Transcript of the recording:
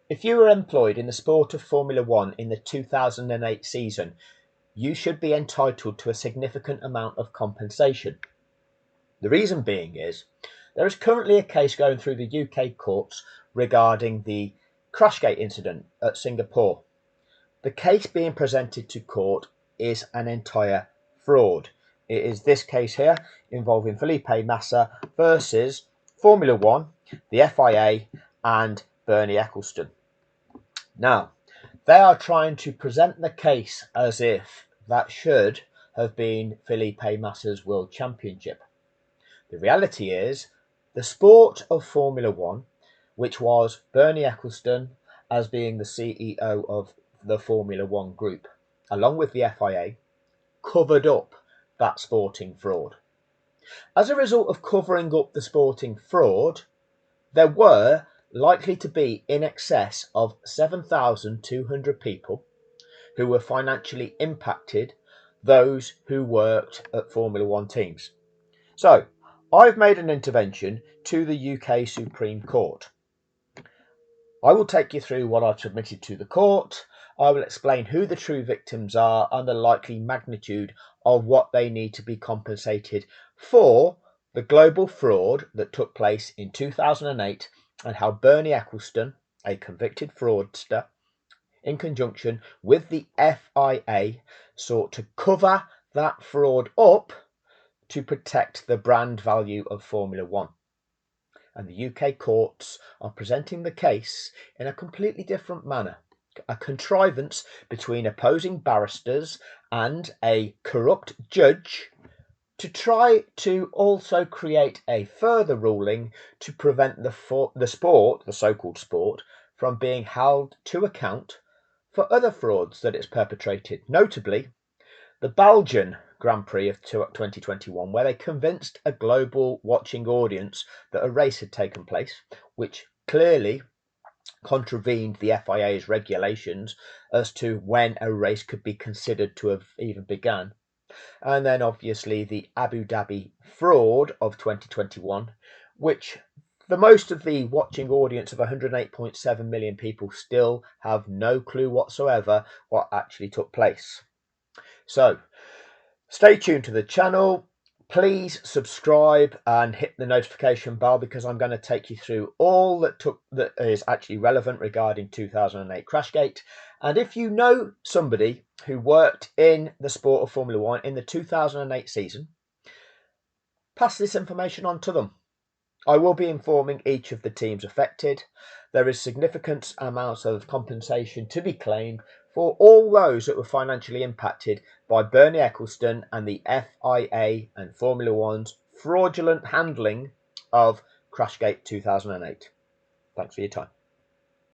If you were employed in the sport of Formula One in the 2008 season, you should be entitled to a significant amount of compensation. The reason being is there is currently a case going through the UK courts regarding the Crashgate incident at Singapore. The case being presented to court is an entire fraud. It is this case here involving Felipe Massa versus Formula One, the FIA, and Bernie Ecclestone. Now, they are trying to present the case as if that should have been Felipe Massa's World Championship. The reality is, the sport of Formula One, which was Bernie Ecclestone as being the CEO of the Formula One group, along with the FIA, covered up that sporting fraud. As a result of covering up the sporting fraud, there were likely to be in excess of 7,200 people who were financially impacted, those who worked at Formula One teams. So, I've made an intervention to the UK Supreme Court. I will take you through what I've submitted to the court. I will explain who the true victims are and the likely magnitude of what they need to be compensated for the global fraud that took place in 2008 and how Bernie Ecclestone, a convicted fraudster, in conjunction with the FIA, sought to cover that fraud up to protect the brand value of Formula One. And the UK courts are presenting the case in a completely different manner. A contrivance between opposing barristers and a corrupt judge to try to also create a further ruling to prevent the sport, the so-called sport, from being held to account for other frauds that it's perpetrated, notably the Belgian Grand Prix of 2021, where they convinced a global watching audience that a race had taken place, which clearly contravened the FIA's regulations as to when a race could be considered to have even begun. And then obviously the Abu Dhabi fraud of 2021, which for most of the watching audience of 108.7 million people still have no clue whatsoever what actually took place. So stay tuned to the channel. Please subscribe and hit the notification bell because I'm going to take you through all that is actually relevant regarding 2008 Crashgate. And if you know somebody who worked in the sport of Formula One in the 2008 season, pass this information on to them. I will be informing each of the teams affected. There is significant amounts of compensation to be claimed for all those that were financially impacted by Bernie Ecclestone and the FIA and Formula One's fraudulent handling of Crashgate 2008. Thanks for your time.